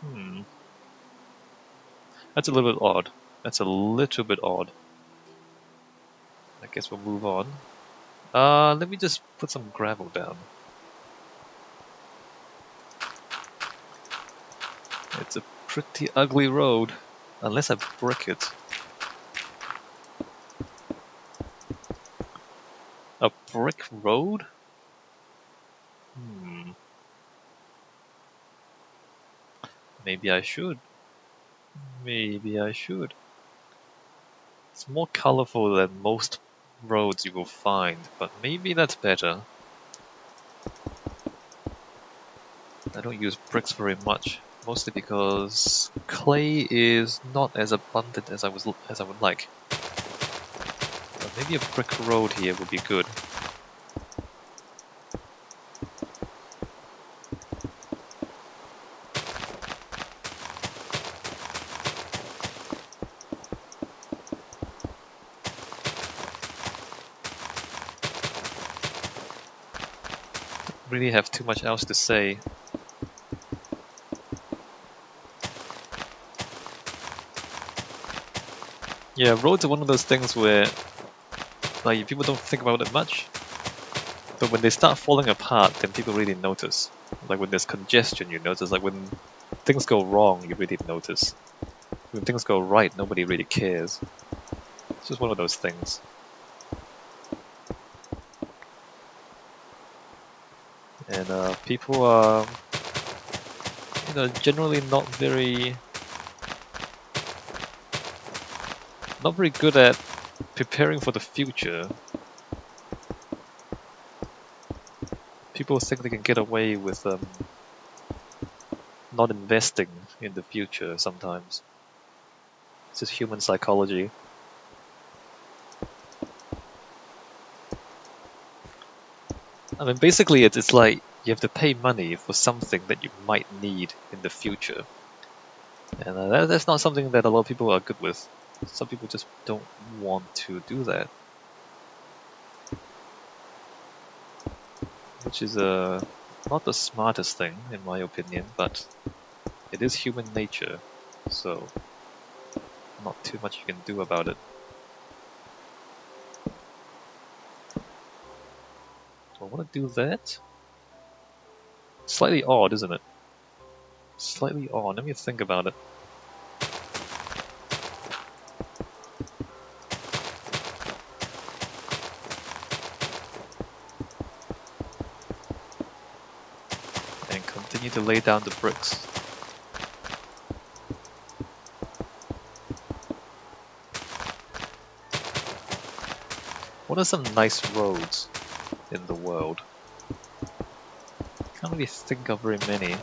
Hmm. That's a little bit odd. That's a little bit odd. I guess we'll move on. Let me just put some gravel down. It's a pretty ugly road. Unless I brick it. A brick road? Hmm. Maybe I should. Maybe I should. It's more colorful than most roads you will find, but maybe that's better. I don't use bricks very much, mostly because clay is not as abundant as I would like. But maybe a brick road here would be good. Don't really have too much else to say. Yeah, roads are one of those things where like people don't think about it much, but when they start falling apart, then people really notice. Like when there's congestion, you notice. Like when things go wrong, you really notice. When things go right, nobody really cares. It's just one of those things. And people are, generally not very good at preparing for the future. People think they can get away with not investing in the future sometimes. It's just human psychology. I mean, basically, it's like you have to pay money for something that you might need in the future. And that's not something that a lot of people are good with. Some people just don't want to do that. Which is not the smartest thing, in my opinion, but it is human nature, so not too much you can do about it. Do I want to do that? Slightly odd, isn't it? Slightly odd. Let me think about it. And continue to lay down the bricks. What are some nice roads in the world? Can't really think of very many.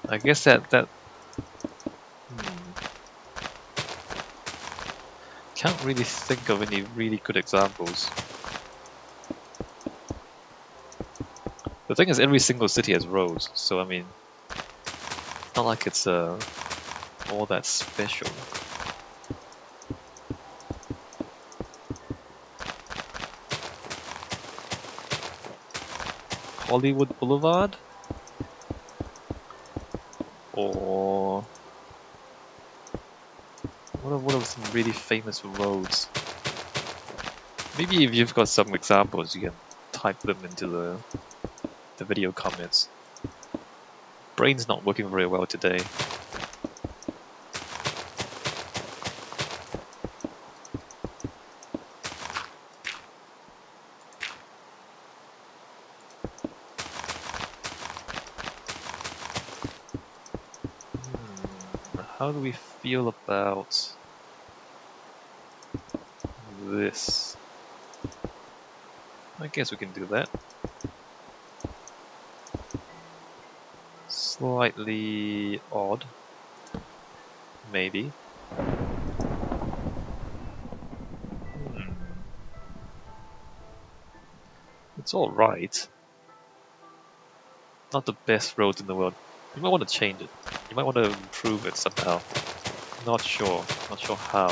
I guess that can't really think of any really good examples. The thing is, every single city has roads, so I mean, it's not like it's all that special. Hollywood Boulevard? Or what are some really famous roads? Maybe if you've got some examples, you can type them into the video comments. Brain's not working very well today. How do we feel about this? I guess we can do that. Slightly odd. Maybe. It's alright. Not the best road in the world. You might want to change it. You might want to improve it somehow. Not sure. Not sure how.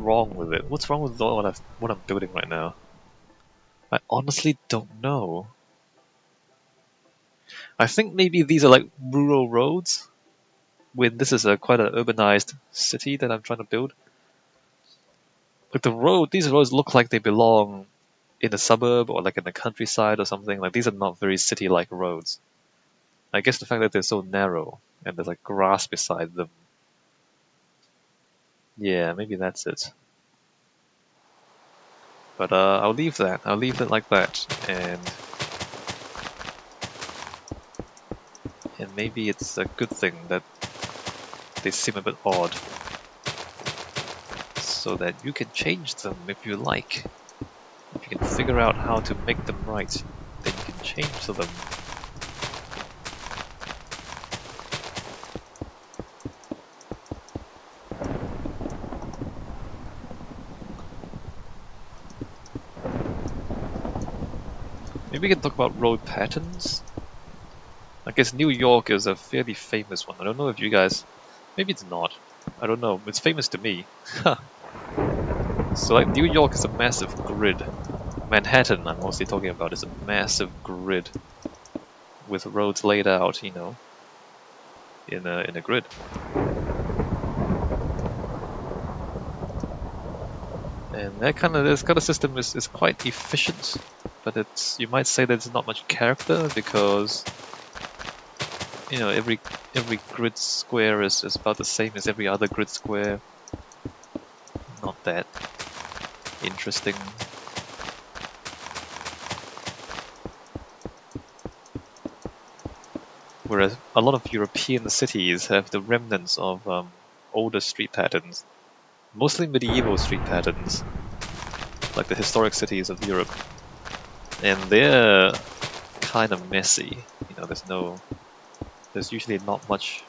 wrong with it? What's wrong with what I'm building right now? I honestly don't know. I think maybe these are like rural roads, when this is a quite an urbanized city that I'm trying to build. Like these roads look like they belong in a suburb or like in the countryside or something. Like these are not very city-like roads. I guess the fact that they're so narrow and there's like grass beside them. Yeah, maybe that's it. But I'll leave that. I'll leave it like that, and maybe it's a good thing that they seem a bit odd, so that you can change them if you like. If you can figure out how to make them right, then you can change them. Maybe we can talk about road patterns. I guess New York is a fairly famous one. I don't know if you guys... Maybe it's not. I don't know. It's famous to me. So like New York is a massive grid. Manhattan, I'm mostly talking about, is a massive grid with roads laid out, you know, in a grid. And this kind of system is quite efficient, but you might say that it's not much character because, you know, every grid square is about the same as every other grid square. Not that interesting. Whereas a lot of European cities have the remnants of older street patterns, mostly medieval street patterns, like the historic cities of Europe, and they're kind of messy. You know, there's usually not much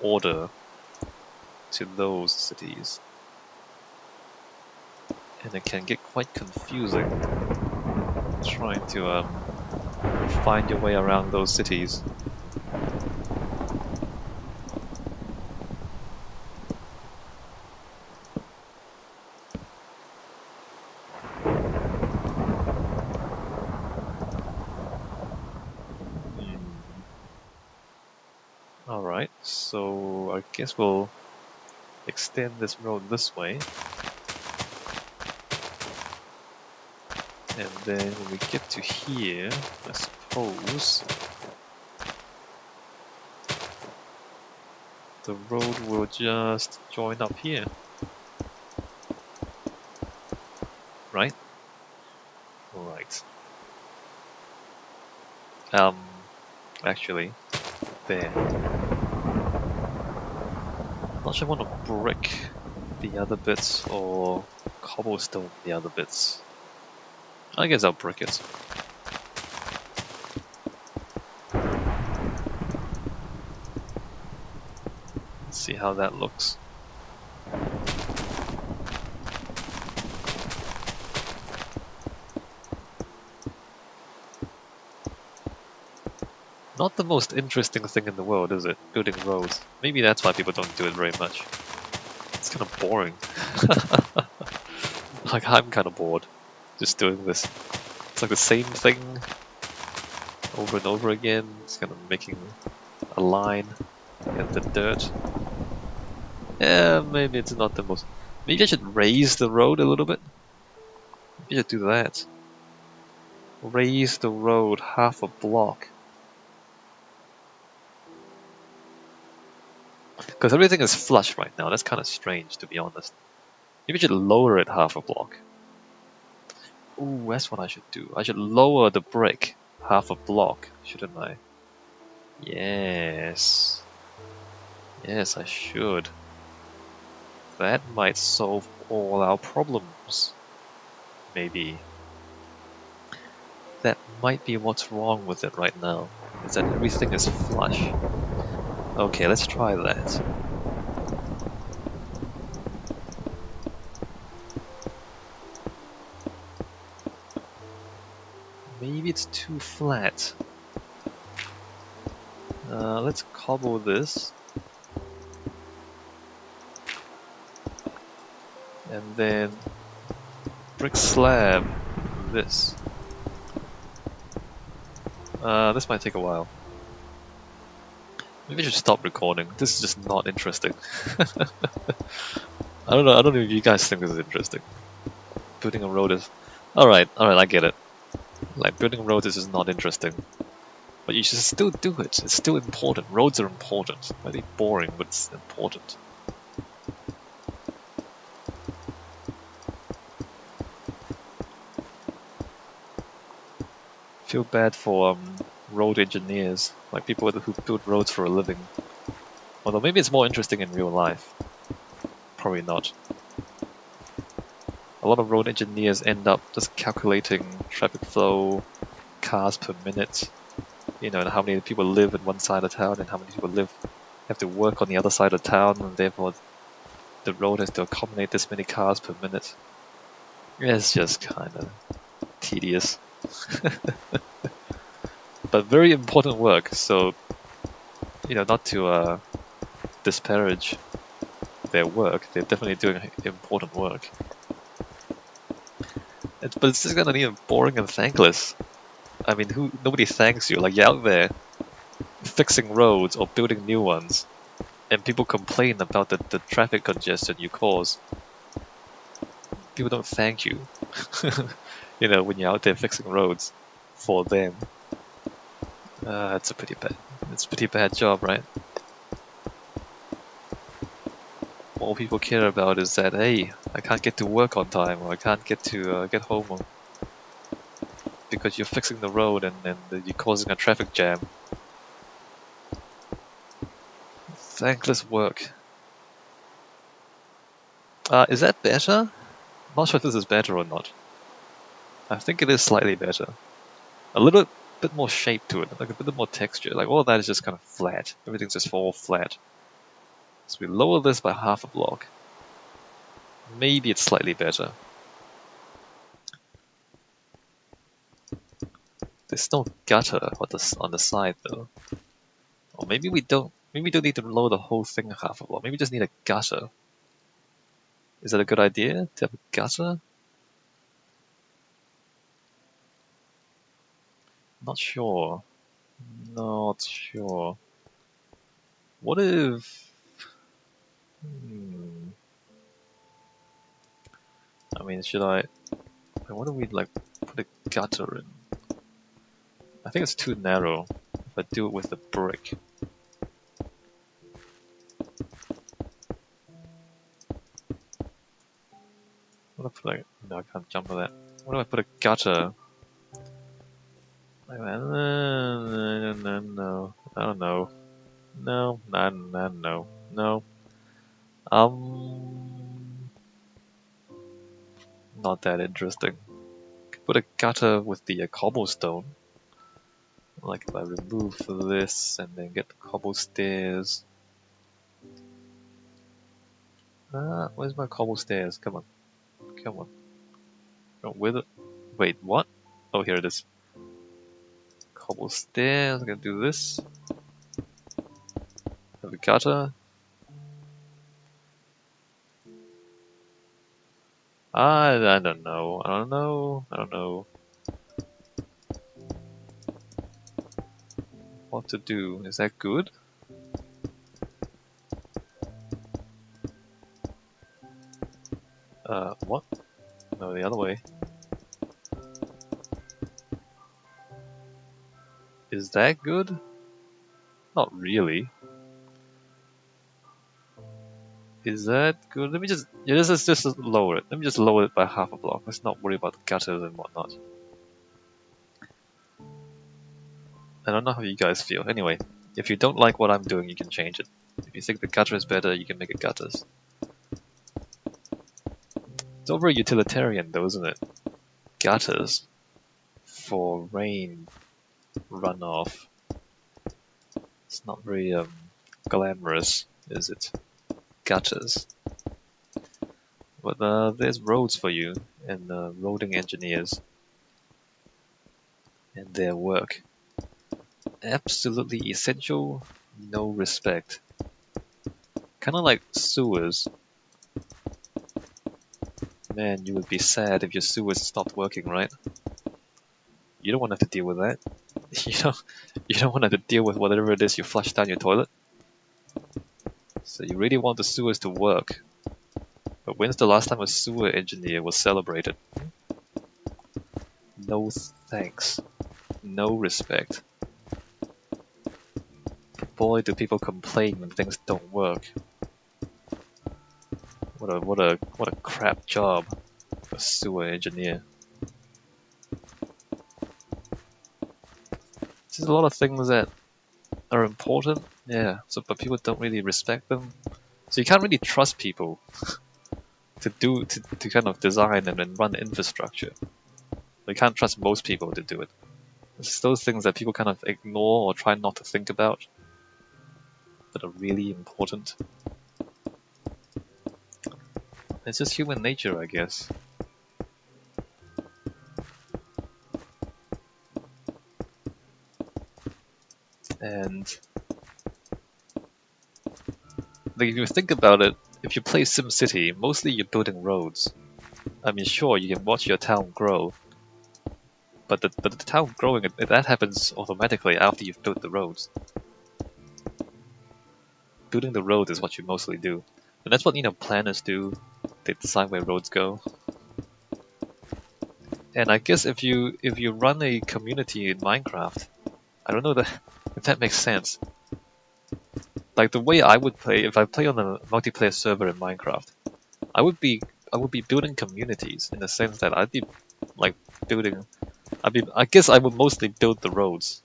order to those cities, and it can get quite confusing trying to find your way around those cities. Alright, so I guess we'll extend this road this way. And then when we get to here, I suppose the road will just join up here. Right? Right. Actually, there. Not sure I want to brick the other bits or cobblestone the other bits. I guess I'll brick it. Let's see how that looks. Not the most interesting thing in the world, is it? Building roads. Maybe that's why people don't do it very much. It's kind of boring. Like, I'm kind of bored just doing this. It's like the same thing over and over again. It's kind of making a line in the dirt. Yeah, maybe it's not the most... Maybe I should raise the road a little bit. Maybe I should do that. Raise the road half a block. Because everything is flush right now. That's kind of strange, to be honest. Maybe I should lower it half a block. Ooh, that's what I should do. I should lower the brick half a block, shouldn't I? Yes. Yes, I should. That might solve all our problems. Maybe. That might be what's wrong with it right now, is that everything is flush. Okay, let's try that. Maybe it's too flat. Let's cobble this. And then brick slab this. This might take a while. Maybe I should stop recording. This is just not interesting. I don't know if you guys think this is interesting. Building a road is... Alright, I get it. Like, building roads is just not interesting. But you should still do it. It's still important. Roads are important. Might be boring, but it's important. Feel bad for road engineers, like people who build roads for a living. Although maybe it's more interesting in real life. Probably not. A lot of road engineers end up just calculating traffic flow, cars per minute, you know, and how many people live in one side of town and how many people have to work on the other side of town, and therefore the road has to accommodate this many cars per minute. It's just kind of tedious. But very important work, so, you know, not to disparage their work, they're definitely doing important work. But it's just gonna be boring and thankless. I mean, nobody thanks you. Like, you're out there fixing roads or building new ones, and people complain about the traffic congestion you cause. People don't thank you, you know, when you're out there fixing roads for them. It's a pretty bad job, right? All people care about is that, hey, I can't get to work on time, or I can't get to get home because you're fixing the road and you're causing a traffic jam. Thankless work. Is that better? Not sure if this is better or not. I think it is slightly better. A little bit more shape to it, like a bit more texture. Like, all of that is just kind of flat. Everything's just all flat. So we lower this by half a block. Maybe it's slightly better. There's no gutter on the side though. Or maybe we don't. Maybe we don't need to lower the whole thing half a block. Maybe we just need a gutter. Is that a good idea to have a gutter? Not sure. Not sure. What if... I mean, should I... What do we, like, put a gutter in? I think it's too narrow if I do it with the brick. What if I put, like... No, I can't jump on that. What if I put a gutter? Like that? No. I don't know. No. No. Not that interesting. Could put a gutter with the cobblestone. Like if I remove this and then get the cobble stairs. Where's my cobble stairs? Come on. Oh, with it. Wait, what? Oh, here it is. Cobble stairs. I'm gonna do this. Have a gutter. I don't know. What to do? Is that good? What? No, the other way. Is that good? Not really. Is that good? Let me just... Yeah, just lower it. Let me just lower it by half a block. Let's not worry about the gutters and whatnot. I don't know how you guys feel. Anyway, if you don't like what I'm doing, you can change it. If you think the gutter is better, you can make it gutters. It's over utilitarian though, isn't it? Gutters for rain runoff. It's not very glamorous, is it? Gutters. But there's roads for you, and roading engineers and their work. Absolutely essential, no respect. Kind of like sewers. Man, you would be sad if your sewers stopped working, right? You don't want to have to deal with that. You don't want to have to deal with whatever it is you flush down your toilet. So you really want the sewers to work. But when's the last time a sewer engineer was celebrated? No thanks. No respect. Boy, do people complain when things don't work. What a crap job, a sewer engineer. There's a lot of things that are important, yeah. But people don't really respect them. So you can't really trust people to kind of design and then run infrastructure. You can't trust most people to do it. It's those things that people kind of ignore or try not to think about, that are really important. It's just human nature, I guess. And like, if you think about it, if you play SimCity, mostly you're building roads. I mean, sure, you can watch your town grow, but the town growing, that happens automatically after you've built the roads. Building the road is what you mostly do. And that's what, planners do. They decide where roads go. And I guess if you run a community in Minecraft, I don't know if that makes sense. Like the way I would play, if I play on a multiplayer server in Minecraft, I would be building communities in the sense that I'd be like building. I guess I would mostly build the roads,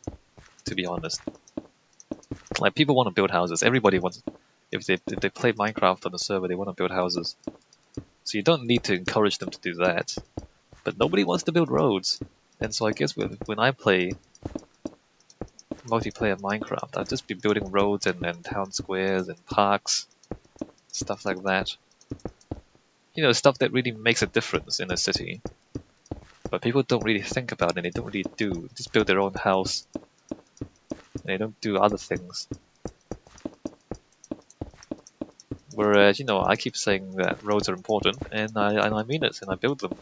to be honest. Like people want to build houses. Everybody wants. If they play Minecraft on the server, they want to build houses. So you don't need to encourage them to do that. But nobody wants to build roads. And so I guess when I play multiplayer Minecraft, I'll just be building roads and town squares and parks, stuff like that. Stuff that really makes a difference in a city. But people don't really think about it, and they don't really do. Just build their own house, and they don't do other things. Whereas, I keep saying that roads are important, and I mean it, and I build them.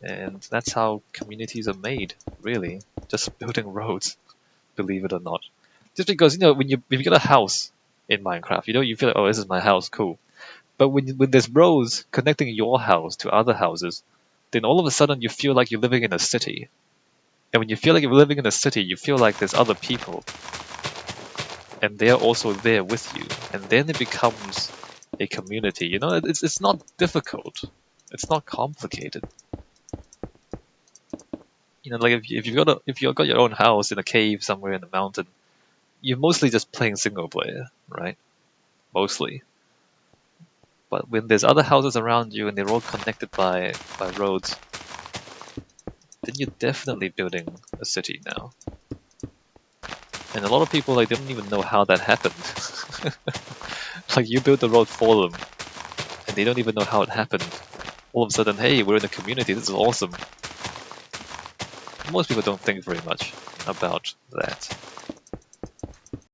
And that's how communities are made, really. Just building roads, believe it or not. Just because, if you get a house in Minecraft, you feel like, oh, this is my house, cool. But when there's roads connecting your house to other houses, then all of a sudden you feel like you're living in a city. And when you feel like you're living in a city, you feel like there's other people. And they're also there with you. And then it becomes a community. It's not difficult. It's not complicated. Like if you've got your own house in a cave somewhere in the mountain, you're mostly just playing single player, right? Mostly. But when there's other houses around you and they're all connected by roads, then you're definitely building a city now. And a lot of people they don't even know how that happened. Like you built the road for them, and they don't even know how it happened. All of a sudden, hey, we're in a community. This is awesome. Most people don't think very much about that.